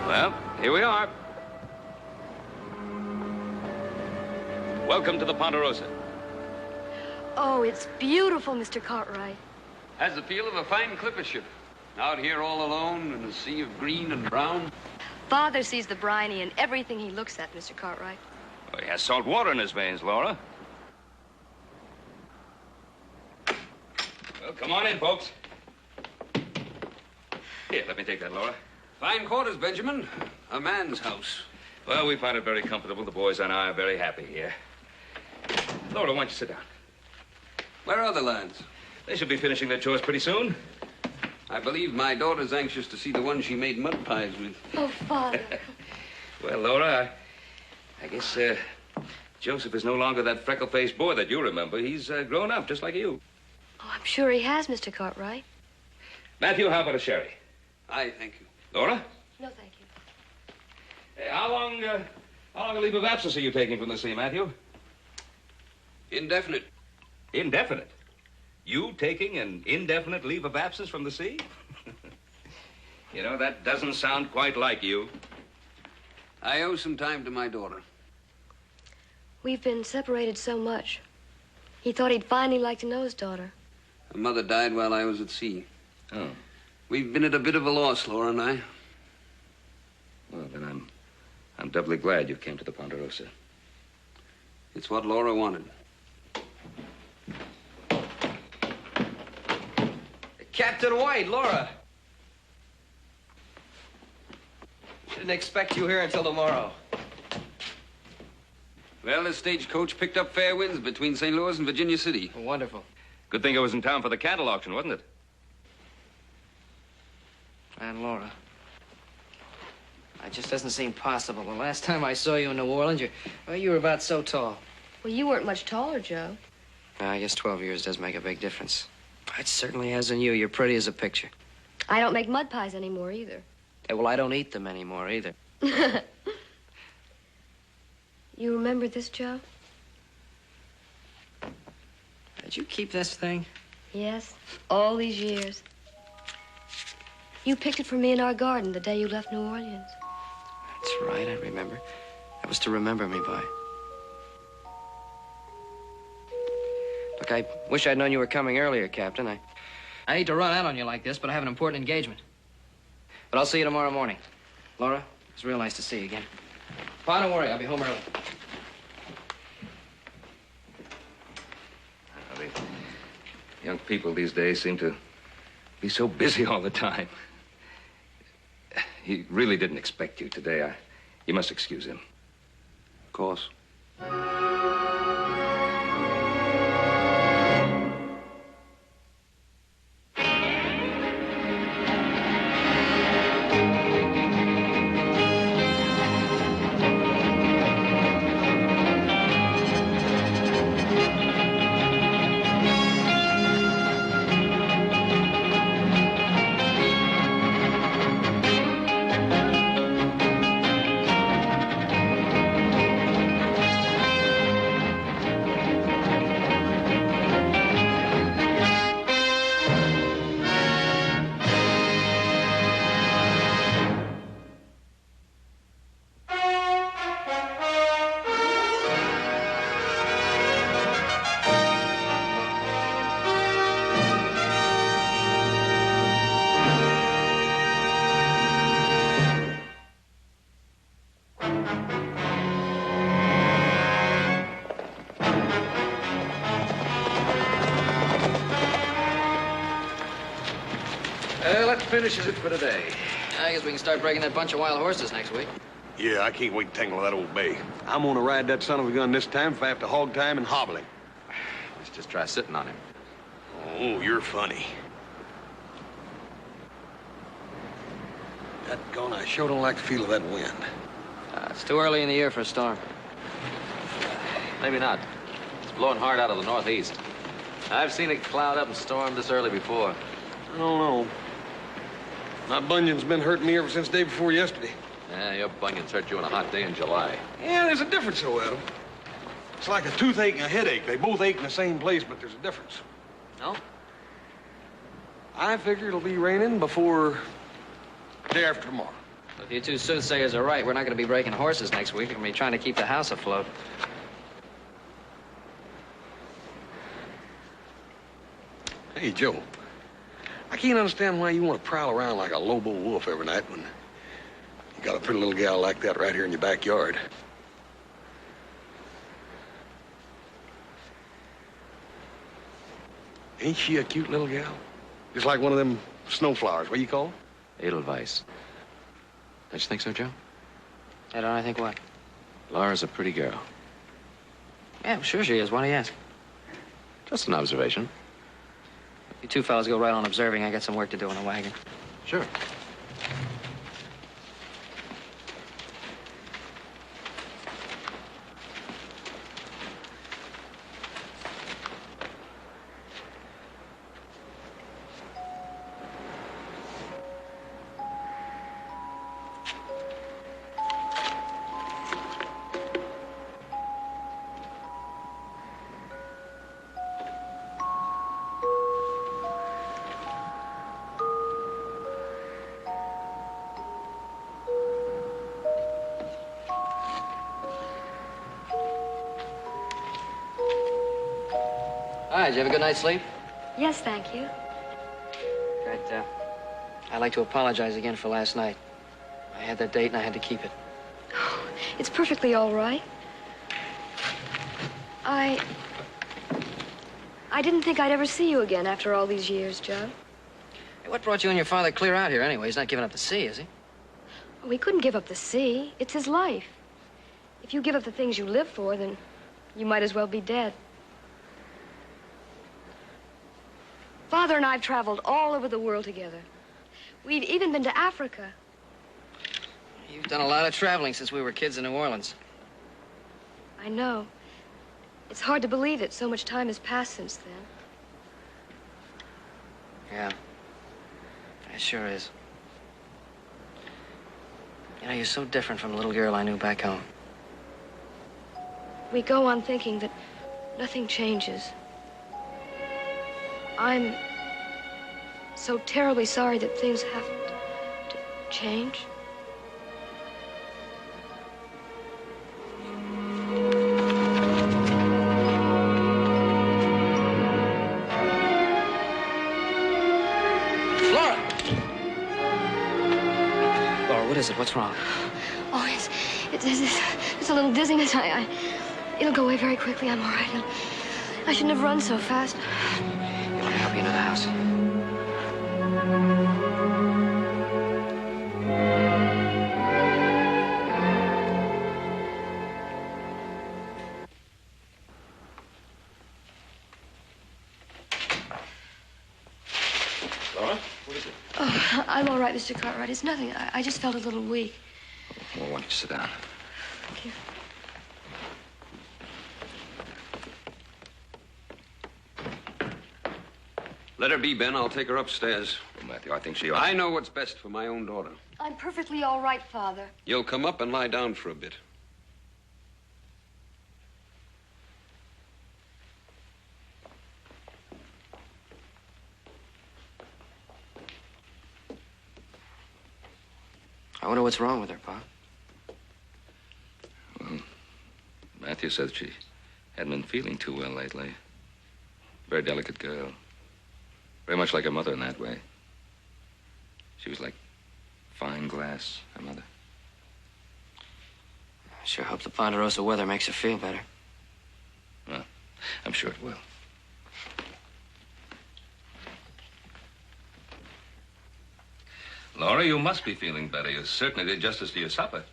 Well, here we are. Welcome to the Ponderosa. Oh, it's beautiful, Mr. Cartwright. Has the feel of a fine clipper ship. Out here all alone in a sea of green and brown. Father sees the briny in everything he looks at, Mr. Cartwright. Well, he has salt water in his veins, Laura. Well, come on in, folks. Here, let me take that, Laura. Fine quarters, Benjamin. A man's house. Well, we find it very comfortable. The boys and I are very happy here. Laura, why don't you sit down? Where are the lads? They should be finishing their chores pretty soon. I believe my daughter's anxious to see the one she made mud pies with. Oh, Father. Well, Laura, I guess Joseph is no longer that freckle-faced boy that you remember. He's grown up, just like you. Oh, I'm sure he has, Mr. Cartwright. Matthew, how about a sherry? Aye, thank you. Laura? No, thank you. Hey, how long a leave of absence are you taking from the sea, Matthew? Indefinite. Indefinite? You taking an indefinite leave of absence from the sea? You know, that doesn't sound quite like you. I owe some time to my daughter. We've been separated so much. He thought he'd finally like to know his daughter. Her mother died while I was at sea. Oh. We've been at a bit of a loss, Laura and I. Well, then I'm doubly glad you came to the Ponderosa. It's what Laura wanted. Captain White, Laura. Didn't expect you here until tomorrow. Well, the stagecoach picked up fair winds between St. Louis and Virginia City. Wonderful. Good thing I was in town for the cattle auction, wasn't it? And Laura. It just doesn't seem possible. The last time I saw you in New Orleans, you were about so tall. Well, you weren't much taller, Joe. I guess 12 years does make a big difference. It certainly has in you. You're pretty as a picture. I don't make mud pies anymore, either. Yeah, well, I don't eat them anymore, either. You remember this, Joe? Did you keep this thing? Yes, all these years. You picked it for me in our garden the day you left New Orleans. That's right, I remember. That was to remember me by. Look, I wish I'd known you were coming earlier, Captain. I hate to run out on you like this, but I have an important engagement. But I'll see you tomorrow morning. Laura, it's real nice to see you again. Pa, don't worry, I'll be home early. Well, the young people these days seem to be so busy all the time. He really didn't expect you today. You must excuse him. Of course. That finishes it for today. I guess we can start breaking that bunch of wild horses next week. Yeah, I can't wait to tangle that old bay. I'm gonna ride that son of a gun this time if I have to hog time and hobble him. Let's just try sitting on him. Oh, you're funny. That gone, I sure don't like the feel of that wind. It's too early in the year for a storm. Maybe not. It's blowing hard out of the northeast. I've seen it cloud up and storm this early before. I don't know. My bunion's been hurting me ever since day before yesterday. Yeah, your bunions hurt you on a hot day in July. Yeah, there's a difference, though, Adam. It's like a toothache and a headache. They both ache in the same place, but there's a difference. No? I figure it'll be raining before day after tomorrow. If you two soothsayers are right, we're not going to be breaking horses next week. We're going to be trying to keep the house afloat. Hey, Joe. I can't understand why you want to prowl around like a lobo wolf every night when you got a pretty little gal like that right here in your backyard. Ain't she a cute little gal? Just like one of them snowflowers. What do you call them? Edelweiss. Don't you think so, Joe? I don't I think what? Laura's a pretty girl. Yeah, I'm sure she is. Why do you ask? Just an observation. You two fellas go right on observing. I got some work to do in the wagon. Sure. Hi, did you have a good night's sleep? Yes, thank you. Good. I'd like to apologize again for last night. I had that date and I had to keep it. Oh, it's perfectly all right. I didn't think I'd ever see you again after all these years, Joe. Hey, what brought you and your father clear out here anyway? He's not giving up the sea, is he? Oh, he couldn't give up the sea. It's his life. If you give up the things you live for, then you might as well be dead. Father and I have traveled all over the world together. We've even been to Africa. You've done a lot of traveling since we were kids in New Orleans. I know. It's hard to believe that so much time has passed since then. Yeah. It sure is. You know, you're so different from the little girl I knew back home. We go on thinking that nothing changes. I'm so terribly sorry that things have to change. Laura! Laura, what is it? What's wrong? Oh, it's a little dizziness. It'll go away very quickly. I'm all right. I shouldn't have run so fast. You want to help you into the house? Laura, what is it? Oh, I'm all right, Mr. Cartwright. It's nothing. I just felt a little weak. Well, why don't you sit down? Thank you. Let her be, Ben. I'll take her upstairs. Well, Matthew, I think she ought... I know what's best for my own daughter. I'm perfectly all right, Father. You'll come up and lie down for a bit. I wonder what's wrong with her, Pa. Well, Matthew said she hadn't been feeling too well lately. Very delicate girl. Very much like her mother in that way. She was like fine glass, her mother. I sure hope the Ponderosa weather makes her feel better. Well, I'm sure it will. Laura, you must be feeling better. You certainly did justice to your supper.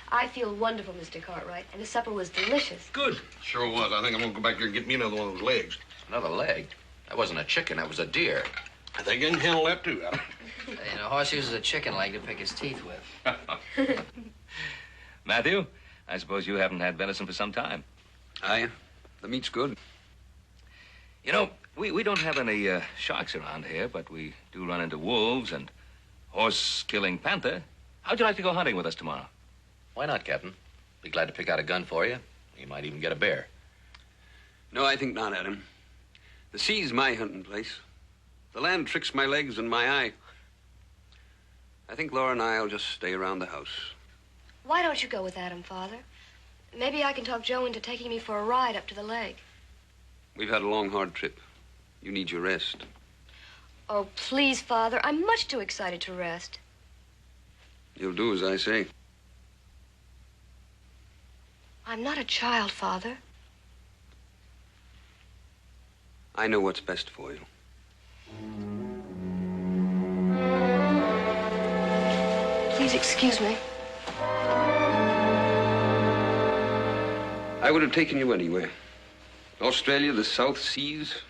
I feel wonderful, Mr. Cartwright, and the supper was delicious. Good. Sure was. I think I'm gonna go back there and get me another one of those legs. Another leg? That wasn't a chicken, that was a deer. I think I can handle that too, Adam. You know, a horse uses a chicken leg to pick his teeth with. Matthew, I suppose you haven't had venison for some time. Aye. The meat's good. You know, we don't have any sharks around here, but we do run into wolves and horse-killing panther. How'd you like to go hunting with us tomorrow? Why not, Captain? Be glad to pick out a gun for you. You might even get a bear. No, I think not, Adam. The sea's my hunting place. The land tricks my legs and my eye. I think Laura and I'll just stay around the house. Why don't you go with Adam, Father? Maybe I can talk Joe into taking me for a ride up to the lake. We've had a long, hard trip. You need your rest. Oh, please, Father. I'm much too excited to rest. You'll do as I say. I'm not a child, Father. I know what's best for you. Please excuse me. I would have taken you anywhere. Australia, the South Seas.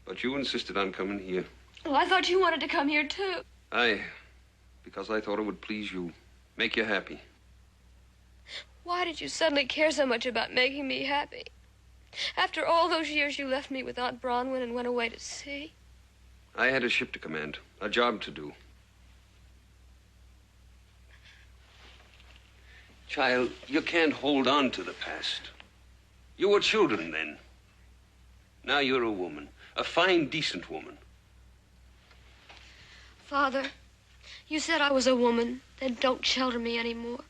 But you insisted on coming here. Oh, I thought you wanted to come here, too. Because I thought it would please you. Make you happy. Why did you suddenly care so much about making me happy? After all those years you left me with Aunt Bronwyn and went away to sea. I had a ship to command, a job to do. Child, you can't hold on to the past. You were children then. Now you're a woman, a fine, decent woman. Father, you said I was a woman. Then don't shelter me anymore.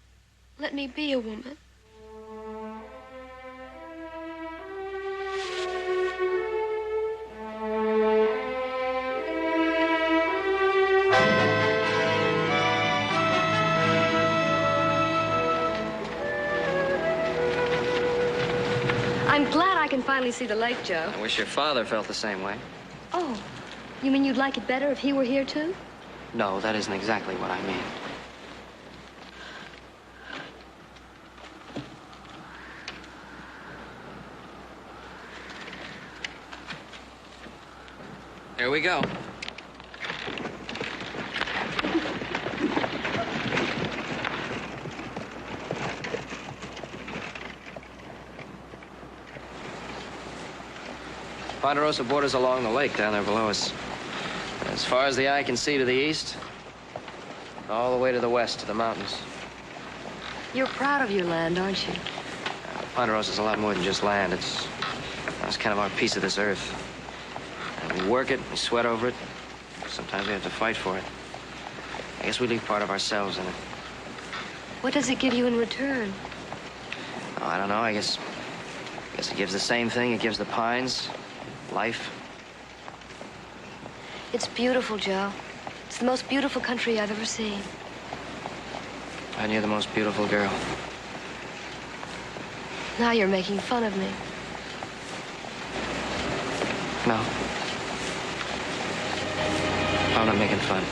Let me be a woman. I'm glad I can finally see the lake, Joe. I wish your father felt the same way. Oh, you mean you'd like it better if he were here, too? No, that isn't exactly what I mean. Here we go. Ponderosa borders along the lake down there below us. As far as the eye can see to the east, all the way to the west to the mountains. You're proud of your land, aren't you? Ponderosa's a lot more than just land. It's kind of our piece of this earth. And we work it, we sweat over it. Sometimes we have to fight for it. I guess we leave part of ourselves in it. What does it give you in return? Oh, I don't know. I guess it gives the same thing. It gives the pines life. It's beautiful, Joe. It's the most beautiful country I've ever seen. And you're the most beautiful girl. Now you're making fun of me. No. I'm not making fun.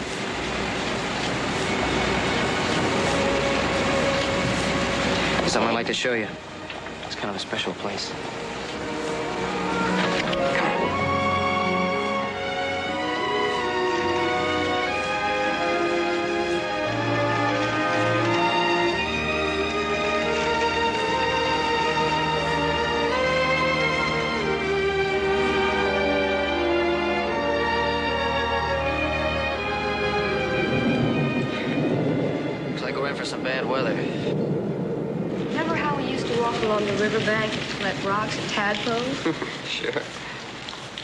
There's something I'd like to show you. It's kind of a special place. Some bad weather. Remember how we used to walk along the riverbank and collect rocks and tadpoles? Sure.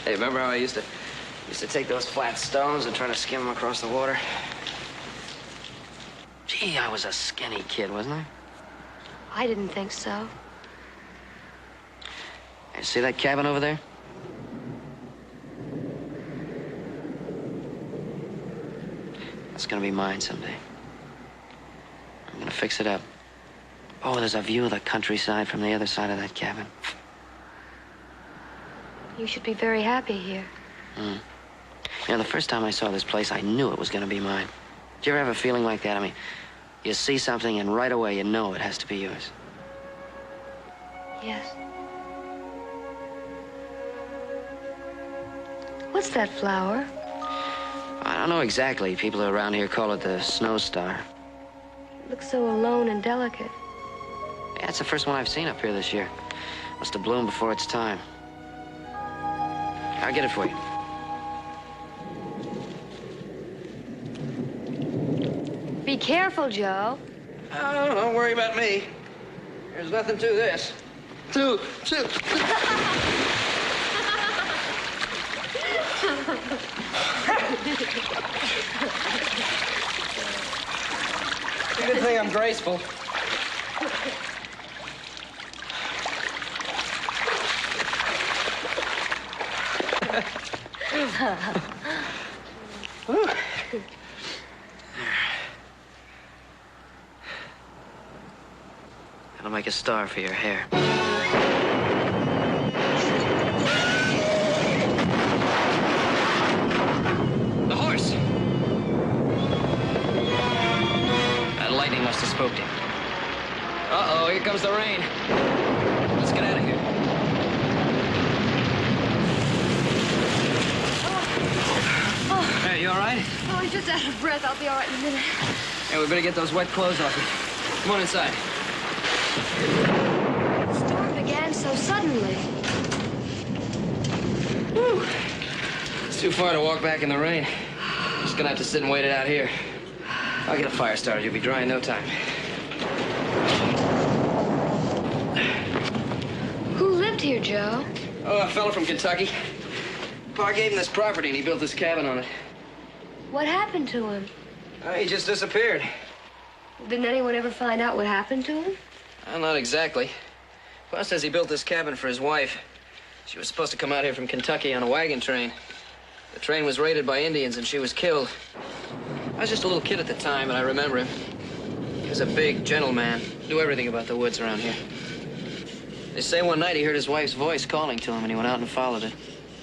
Hey, remember how I used to take those flat stones and try to skim them across the water? Gee, I was a skinny kid, wasn't I? I didn't think so. Hey, see that cabin over there? It's gonna be mine someday. I'm gonna fix it up. Oh, there's a view of the countryside from the other side of that cabin. You should be very happy here. You know, the first time I saw this place, I knew it was gonna be mine. Did you ever have a feeling like that? I mean, you see something and right away you know it has to be yours. Yes. What's that flower? I don't know exactly. People around here call it the snow star. Looks so alone and delicate. Yeah, it's the first one I've seen up here this year. Must have bloomed before its time. I'll get it for you. Be careful, Joe. Oh, don't worry about me. There's nothing to this. Two. say I'm graceful. I'll make a star for your hair. The horse! That lightning must have spooked him. Uh-oh, here comes the rain. Let's get out of here. Hey, you all right? Oh, I'm just out of breath. I'll be all right in a minute. Hey, we better get those wet clothes off you. Come on inside. The storm began so suddenly. Whew. It's too far to walk back in the rain. Just gonna have to sit and wait it out here. I'll get a fire started. You'll be dry in no time. Who lived here, Joe? Oh, a fellow from Kentucky. Pa gave him this property and he built this cabin on it. What happened to him? He just disappeared. Didn't anyone ever find out what happened to him? Well, not exactly. Pa says he built this cabin for his wife. She was supposed to come out here from Kentucky on a wagon train. The train was raided by Indians and she was killed. I was just a little kid at the time, but I remember him. He was a big, gentle man. Knew everything about the woods around here. They say one night he heard his wife's voice calling to him and he went out and followed it.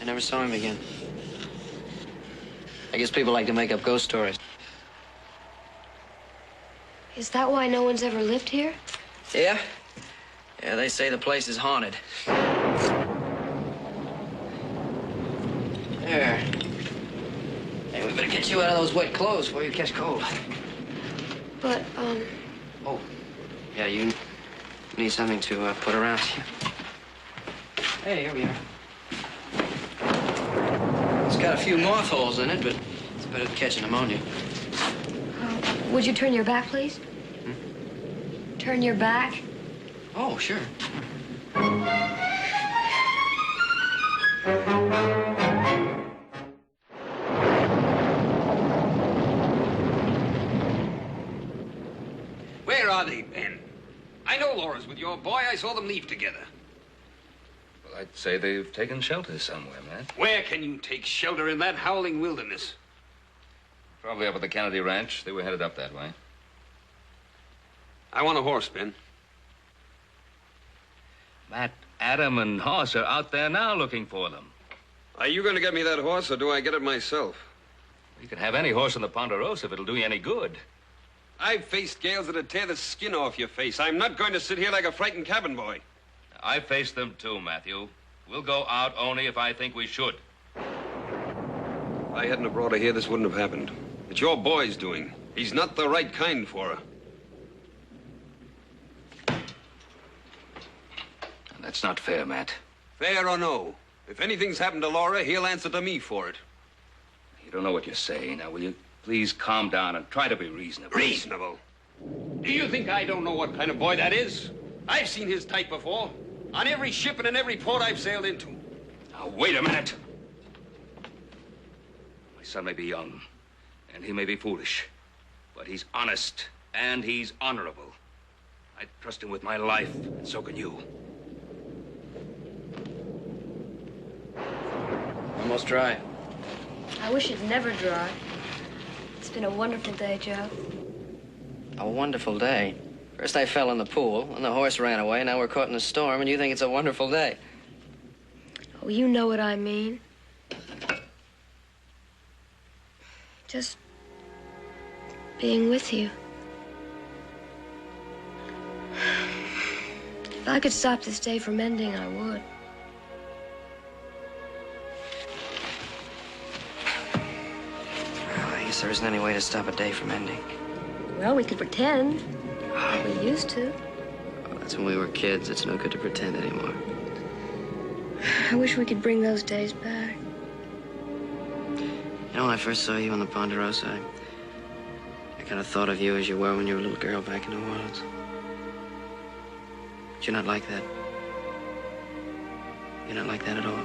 I never saw him again. I guess people like to make up ghost stories. Is that why no one's ever lived here? Yeah? Yeah, they say the place is haunted. There. Hey, we better get you out of those wet clothes before you catch cold. But, Oh, yeah, you need something to put around you. Hey, here we are. It's got a few moth holes in it, but it's better than catching pneumonia. would you turn your back, please? Turn your back? Oh, sure. Where are they, Ben? I know Laura's with your boy. I saw them leave together. Well, I'd say they've taken shelter somewhere, Matt. Where can you take shelter in that howling wilderness? Probably up at the Kennedy Ranch. They were headed up that way. I want a horse, Ben. Matt, Adam and Hoss are out there now looking for them. Are you going to get me that horse, or do I get it myself? You can have any horse in the Ponderosa if it'll do you any good. I've faced gales that'd tear the skin off your face. I'm not going to sit here like a frightened cabin boy. I faced them too, Matthew. We'll go out only if I think we should. If I hadn't have brought her here, this wouldn't have happened. It's your boy's doing. He's not the right kind for her. That's not fair, Matt. Fair or no, if anything's happened to Laura, he'll answer to me for it. You don't know what you're saying. Now, will you please calm down and try to be reasonable? Reasonable? Do you think I don't know what kind of boy that is? I've seen his type before. On every ship and in every port I've sailed into. Now, wait a minute. My son may be young, and he may be foolish, but he's honest, and he's honorable. I trust him with my life, and so can you. Almost dry. I wish it'd never dry. It's been a wonderful day, Joe. A wonderful day. First I fell in the pool, and the horse ran away. Now we're caught in a storm, and you think it's a wonderful day. Oh, you know what I mean. Just being with you. If I could stop this day from ending, I would. Well, I guess there isn't any way to stop a day from ending. Well, we could pretend. We used to. Oh, that's when we were kids. It's no good to pretend anymore. I wish we could bring those days back. You know, when I first saw you on the Ponderosa, I kind of thought of you as you were when you were a little girl back in New Orleans. But you're not like that. You're not like that at all.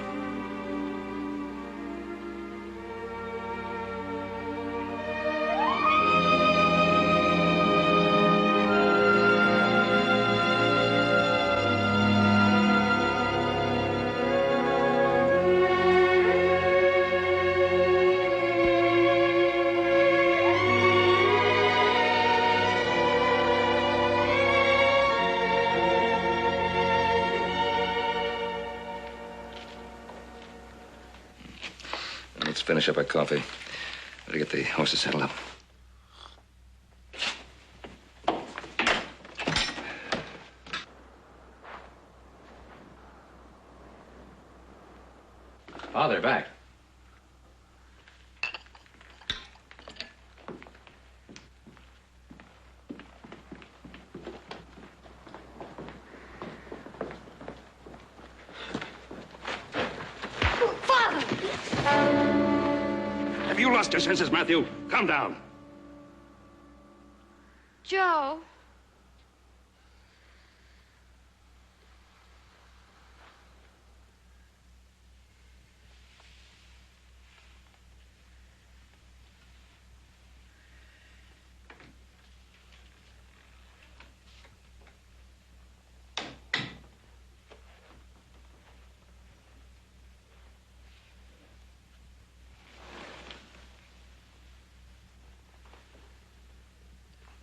finish up our coffee. Better get the horses saddled up. Oh, they're back. Have you lost your senses, Matthew? Calm down. Joe.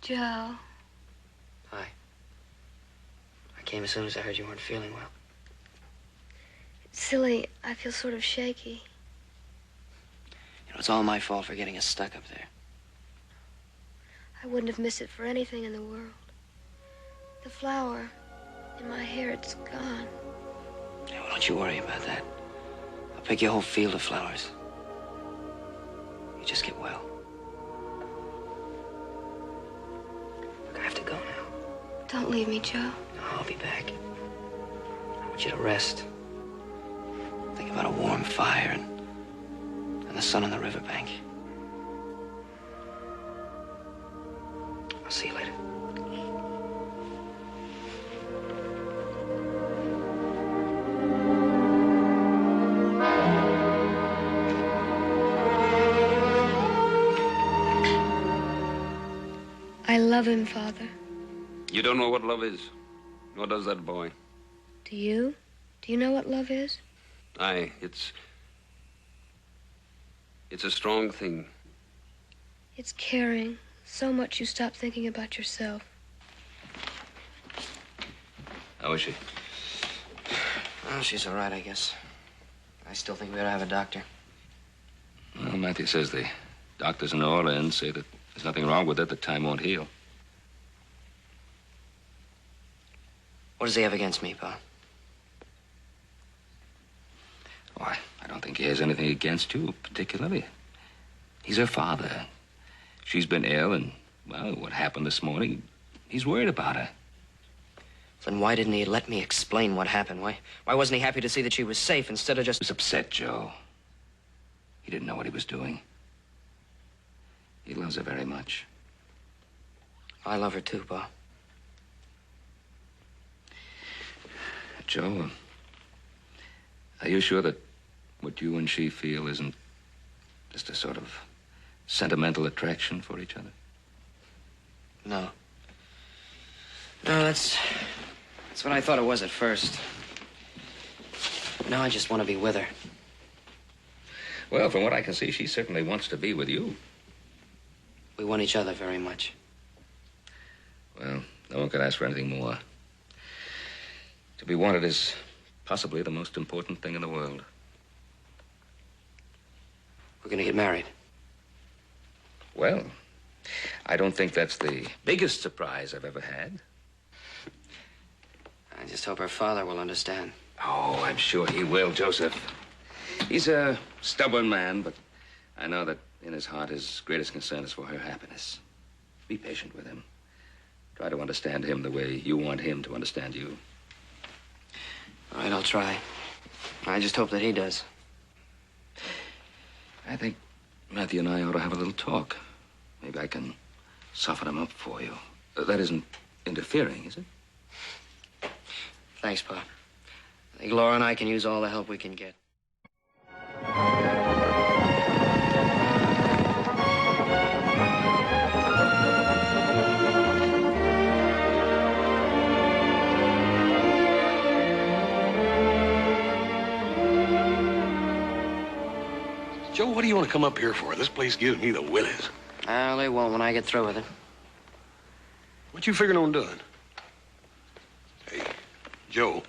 Joe. Hi. I came as soon as I heard you weren't feeling well. It's silly. I feel sort of shaky. You know, it's all my fault for getting us stuck up there. I wouldn't have missed it for anything in the world. The flower in my hair, it's gone. Yeah, well, don't you worry about that. I'll pick you a whole field of flowers. You just get well. Look, I have to go now. Don't leave me, Joe. No, I'll be back. I want you to rest. Think about a warm fire and the sun on the riverbank. I'll see you later. I love him, Father. You don't know what love is, nor does that boy. Do you? Do you know what love is? Aye, it's a strong thing. It's caring so much you stop thinking about yourself. How is she? Well, she's all right, I guess. I still think we ought to have a doctor. Well, Matthew says the doctors in New Orleans say that there's nothing wrong with it, that time won't heal. What does he have against me, Pa? Oh, I don't think he has anything against you, particularly. He's her father. She's been ill, and, well, what happened this morning, he's worried about her. Then why didn't he let me explain what happened? Why wasn't he happy to see that she was safe instead of just... He was upset, Joe. He didn't know what he was doing. He loves her very much. I love her too, Pa. Joe, are you sure that what you and she feel isn't just a sort of sentimental attraction for each other? No. No, that's what I thought it was at first. Now I just want to be with her. Well, from what I can see, she certainly wants to be with you. We want each other very much. Well, no one could ask for anything more. To be wanted is possibly the most important thing in the world. We're going to get married. Well, I don't think that's the biggest surprise I've ever had. I just hope her father will understand. Oh, I'm sure he will, Joseph. He's a stubborn man, but I know that in his heart his greatest concern is for her happiness. Be patient with him. Try to understand him the way you want him to understand you. All right, I'll try. I just hope that he does. I think Matthew and I ought to have a little talk. Maybe I can soften him up for you. That isn't interfering, is it? Thanks, Pa. I think Laura and I can use all the help we can get. Joe, what do you want to come up here for? This place gives me the willies. Well, they won't when I get through with it. What you figuring on doing? Hey, Joe,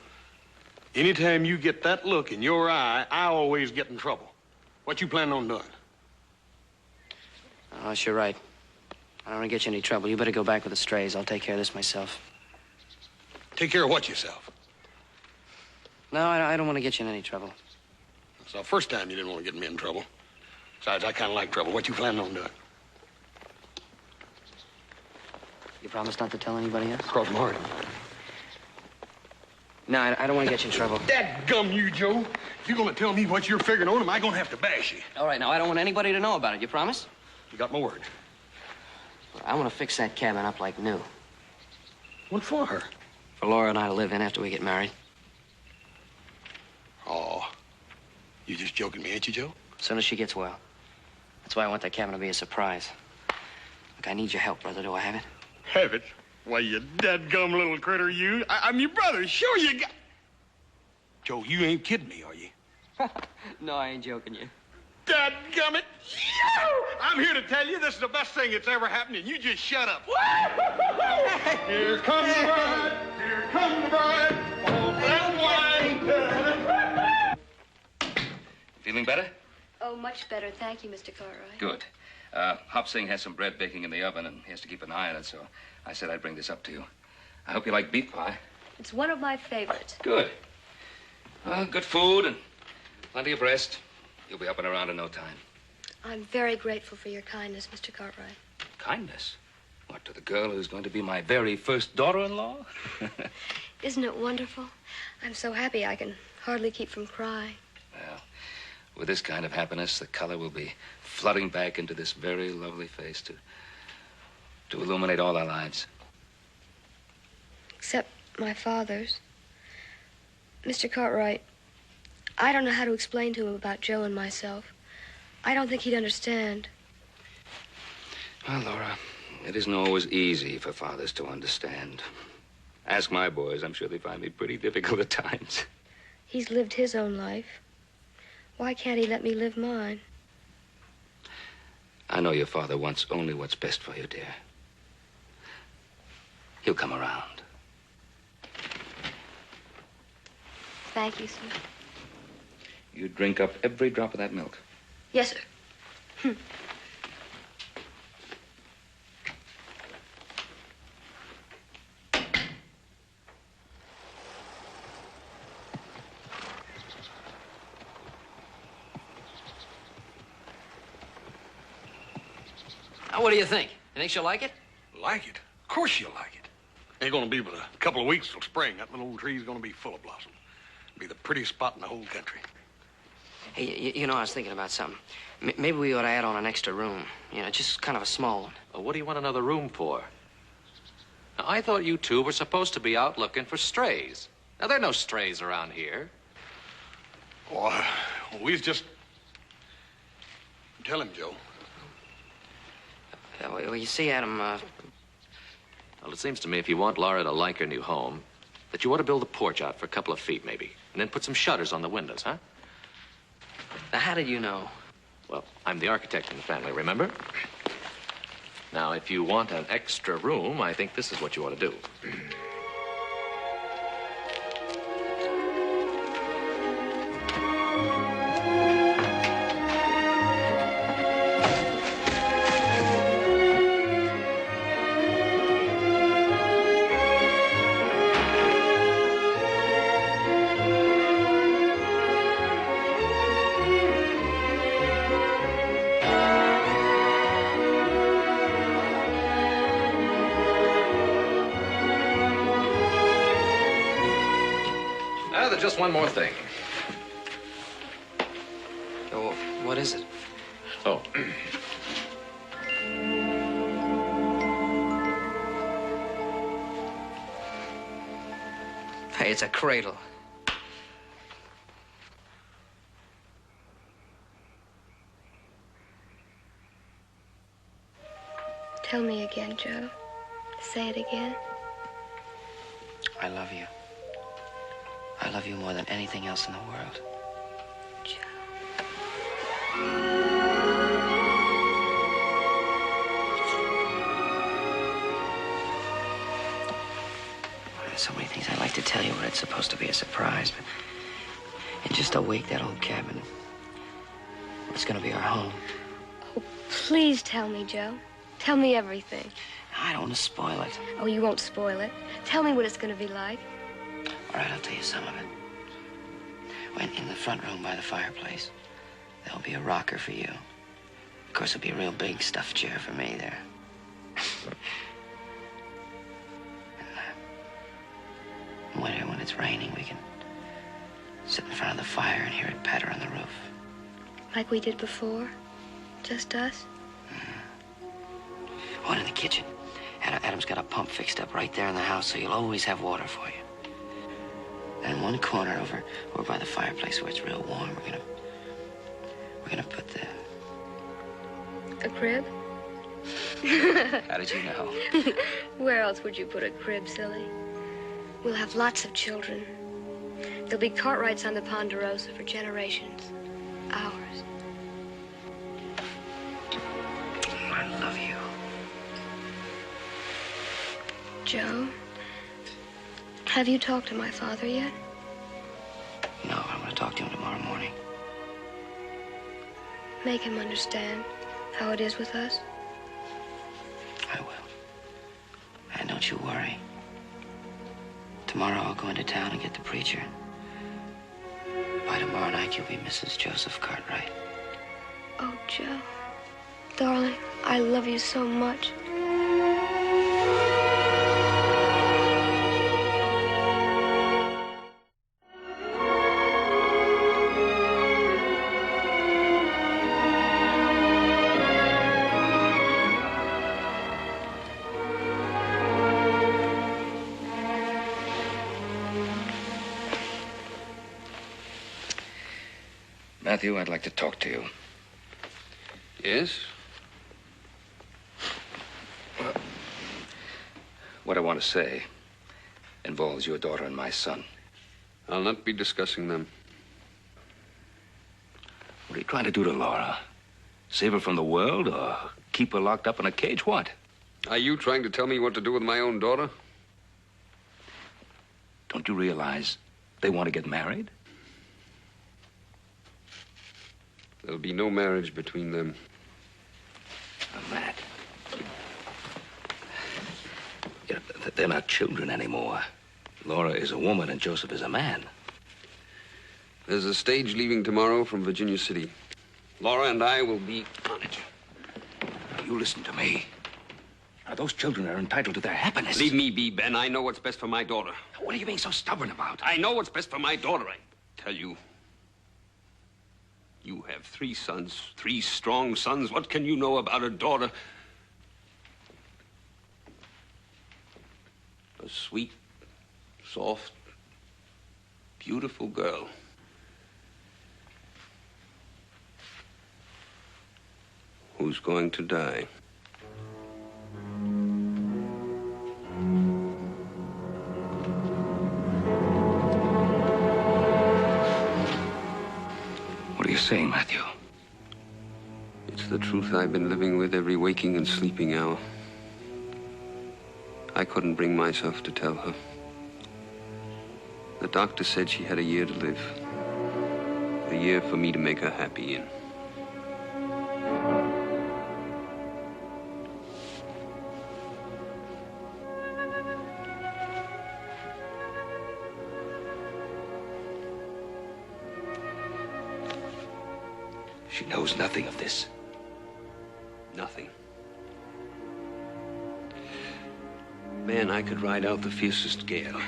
anytime you get that look in your eye, I always get in trouble. What you planning on doing? Oh, you're right. I don't want to get you in any trouble. You better go back with the strays. I'll take care of this myself. Take care of what yourself? No, I don't want to get you in any trouble. It's the first time you didn't want to get me in trouble. Besides, I kind of like trouble. What you planning on doing? You promise not to tell anybody else? Cross my heart. No, I don't want to get you in trouble. Dadgum you, Joe. If you're going to tell me what you're figuring on, am I going to have to bash you? All right, now, I don't want anybody to know about it. You promise? You got my word. I want to fix that cabin up like new. What for her? For Laura and I to live in after we get married. Oh, you just joking me, ain't you, Joe? As soon as she gets well. That's why I want that cabin to be a surprise. Look, I need your help, brother. Do I have it? Have it? Why, you dadgum little critter, you. I'm your brother. Sure you got... Joe, you ain't kidding me, are you? No, I ain't joking you. Dadgummit. I'm here to tell you this is the best thing that's ever happened, and you just shut up. Here comes the bride. Here comes the bride. All that wine. Feeling better? Oh, much better. Thank you, Mr. Cartwright. Good. Hop Sing has some bread baking in the oven, and he has to keep an eye on it, so I said I'd bring this up to you. I hope you like beef pie. It's one of my favorites. Good. Good food and plenty of rest. You'll be up and around in no time. I'm very grateful for your kindness, Mr. Cartwright. Kindness? What, to the girl who's going to be my very first daughter-in-law? Isn't it wonderful? I'm so happy I can hardly keep from crying. Well, with this kind of happiness, the color will be flooding back into this very lovely face to illuminate all our lives. Except my father's. Mr. Cartwright, I don't know how to explain to him about Joe and myself. I don't think he'd understand. Well, Laura, it isn't always easy for fathers to understand. Ask my boys. I'm sure they find me pretty difficult at times. He's lived his own life. Why can't he let me live mine? I know your father wants only what's best for you, dear. He'll come around. Thank you, sir. You drink up every drop of that milk. Yes, sir. Now, what do you think? You think she'll like it? Like it? Of course she'll like it. Ain't gonna be but a couple of weeks till spring. That little old tree's gonna be full of blossom. Be the prettiest spot in the whole country. Hey, you know, I was thinking about something. Maybe we ought to add on an extra room. You know, just kind of a small one. Well, what do you want another room for? Now, I thought you two were supposed to be out looking for strays. Now, there are no strays around here. Oh, we's just... Tell him, Joe. Well, you see, Adam, Well, it seems to me if you want Laura to like her new home, that you ought to build a porch out for a couple of feet, maybe. And then put some shutters on the windows, huh? Now, how did you know? Well, I'm the architect in the family, remember? Now, if you want an extra room, I think this is what you ought to do. Just one more thing. Oh, what is it? Oh. Hey, it's a cradle. Tell me again, Joe. Say it again. I love you. I love you more than anything else in the world. Joe. There's so many things I'd like to tell you when it's supposed to be a surprise, but in just a week, that old cabin It's gonna be our home. Oh, please tell me, Joe. Tell me everything. I don't want to spoil it. Oh, you won't spoil it. Tell me what it's going to be like. All right, I'll tell you some of it. When in the front room by the fireplace, there'll be a rocker for you. Of course, there'll be a real big stuffed chair for me there. In winter, when it's raining, we can sit in front of the fire and hear it patter on the roof. Like we did before? Just us? Oh, and in the kitchen, Adam's got a pump fixed up right there in the house, so you'll always have water for you. And in one corner over by the fireplace where it's real warm, we're gonna put the... A crib? How did you know? Where else would you put a crib, silly? We'll have lots of children. There'll be Cartwrights on the Ponderosa for generations. Ours. I love you. Joe, have you talked to my father yet? No, I'm going to talk to him tomorrow morning. Make him understand how it is with us. I will. And don't you worry. Tomorrow I'll go into town and get the preacher. By tomorrow night, you'll be Mrs. Joseph Cartwright. Oh, Joe. Darling, I love you so much. Matthew, I'd like to talk to you. Yes? Well, what I want to say involves your daughter and my son. I'll not be discussing them. What are you trying to do to Laura? Save her from the world or keep her locked up in a cage? What? Are you trying to tell me what to do with my own daughter? Don't you realize they want to get married? There'll be no marriage between them. Matt. You know, they're not children anymore. Laura is a woman and Joseph is a man. There's a stage leaving tomorrow from Virginia City. Laura and I will be on it. You listen to me. Now, those children are entitled to their happiness. Leave me be, Ben. I know what's best for my daughter. What are you being so stubborn about? I know what's best for my daughter. I tell you. You have 3 sons, 3 strong sons. What can you know about a daughter? A sweet, soft, beautiful girl. Who's going to die? What are you saying, Matthew? It's the truth I've been living with every waking and sleeping hour. I couldn't bring myself to tell her. The doctor said she had a year to live. A year for me to make her happy in. She knows nothing of this. Nothing. Man, I could ride out the fiercest gale.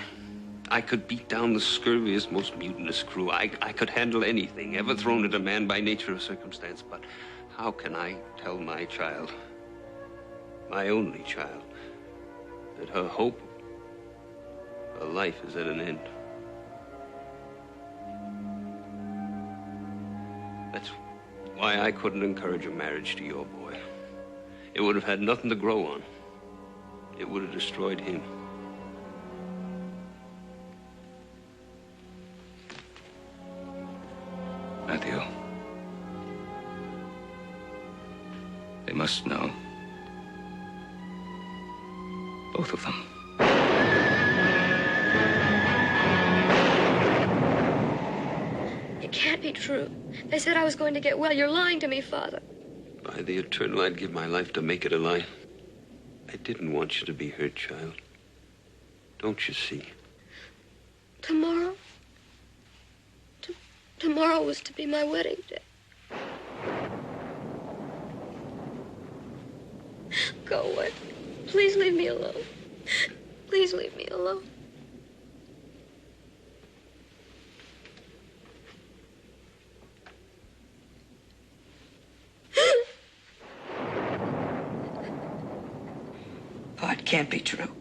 I could beat down the scurviest, most mutinous crew. I could handle anything ever thrown at a man by nature or circumstance. But how can I tell my child, my only child, that her hope, her life is at an end? That's why I couldn't encourage a marriage to your boy. It would have had nothing to grow on. It would have destroyed him. Matthew. They must know. Both of them. It can't be true. They said I was going to get well. You're lying to me, Father. By the eternal, I'd give my life to make it a lie. I didn't want you to be hurt, child. Don't you see? Tomorrow? Tomorrow was to be my wedding day. Go away. Please leave me alone. Please leave me alone. Oh, it can't be true.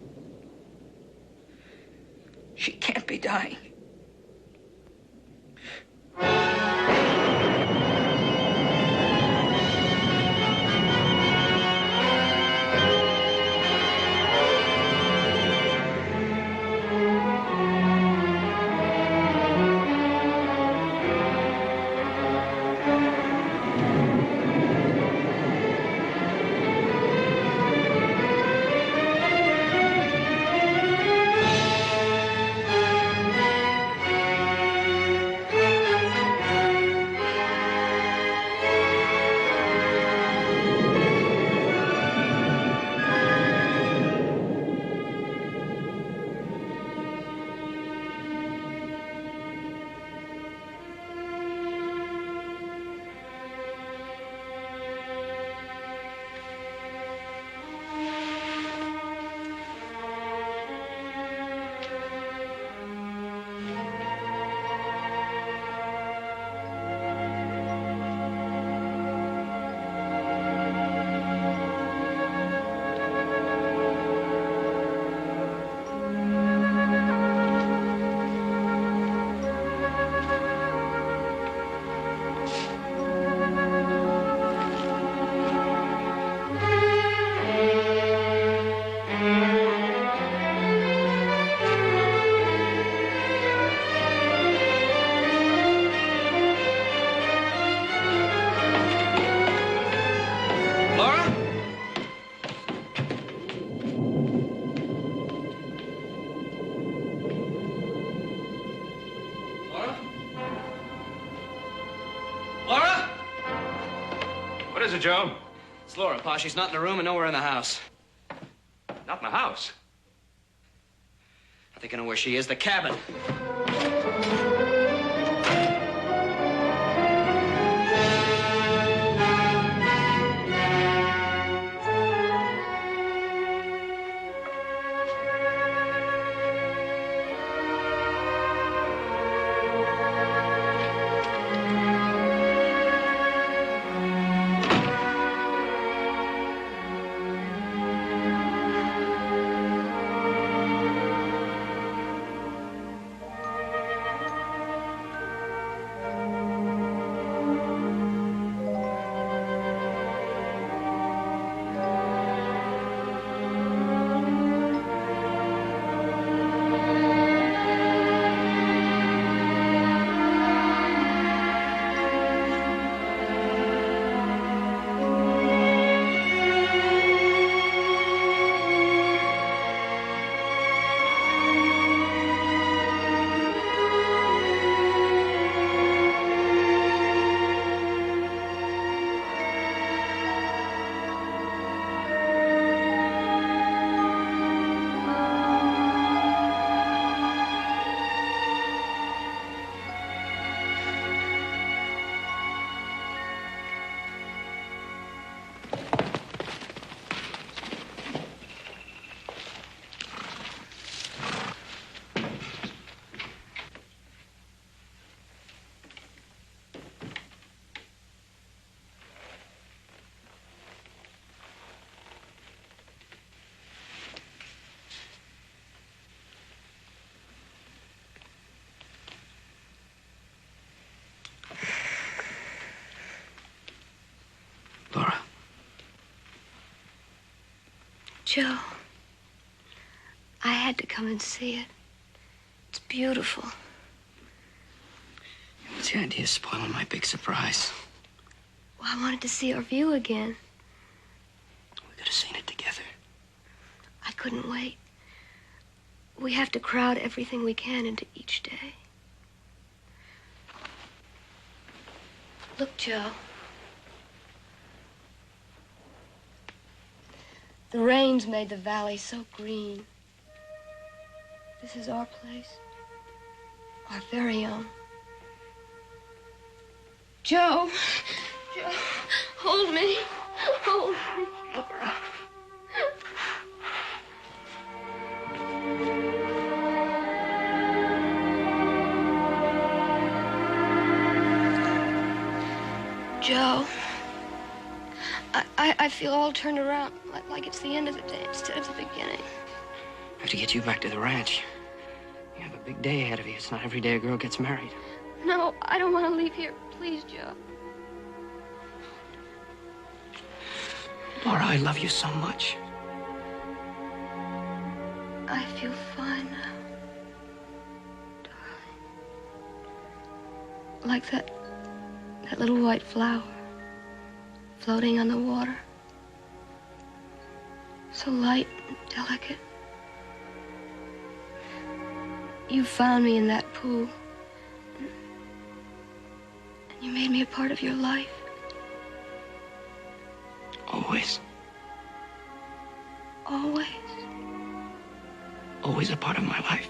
She can't be dying. Joe? It's Laura, Pa. She's not in the room and nowhere in the house. Not in the house. I think I know where she is. The cabin. Laura. Joe, I had to come and see it. It's beautiful. What's the idea of spoiling my big surprise? Well, I wanted to see our view again. We could have seen it together. I couldn't wait. We have to crowd everything we can into each day. Look, Joe. The rains made the valley so green. This is our place. Our very own. Joe. Joe. Hold me. Hold me. Laura. Joe, I feel all turned around, like it's the end of the day instead of the beginning. I have to get you back to the ranch. You have a big day ahead of you. It's not every day a girl gets married. No, I don't want to leave here. Please, Joe. Laura, I love you so much. I feel fine now, darling. Like that little white flower floating on the water. So light and delicate. You found me in that pool. And you made me a part of your life. Always. Always. Always a part of my life.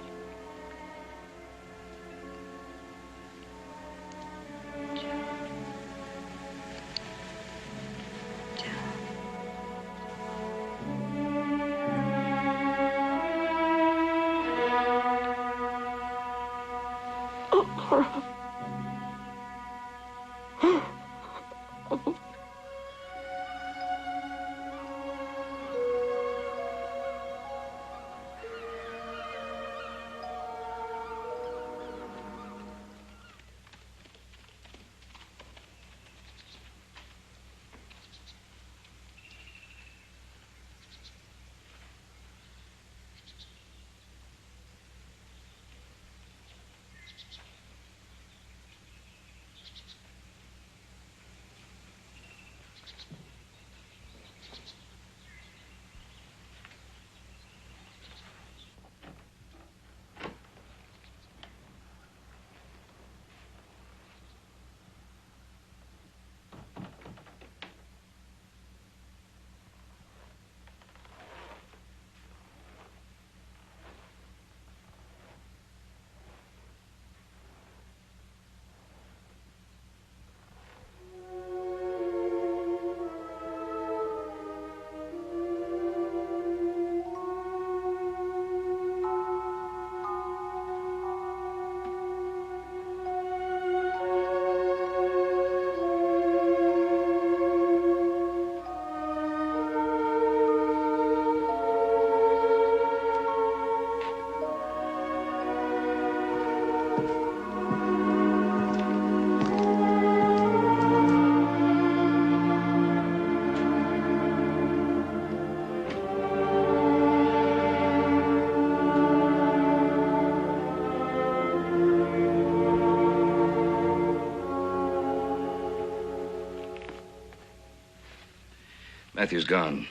Matthew's gone.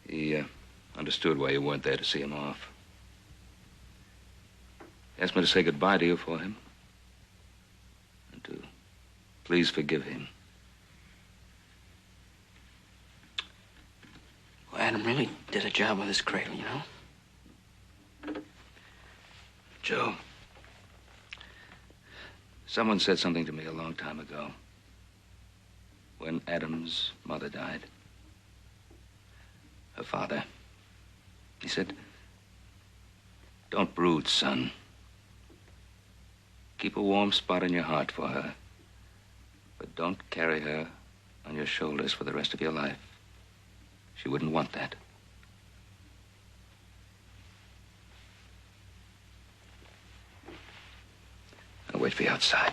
He understood why you weren't there to see him off. He asked me to say goodbye to you for him. And to please forgive him. Well, Adam really did a job with his cradle, you know? Joe, someone said something to me a long time ago. When Adam's mother died. Her father. He said, "Don't brood, son. Keep a warm spot in your heart for her. But don't carry her on your shoulders for the rest of your life. She wouldn't want that." I'll wait for you outside.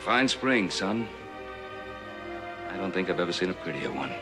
Fine spring, son. I don't think I've ever seen a prettier one.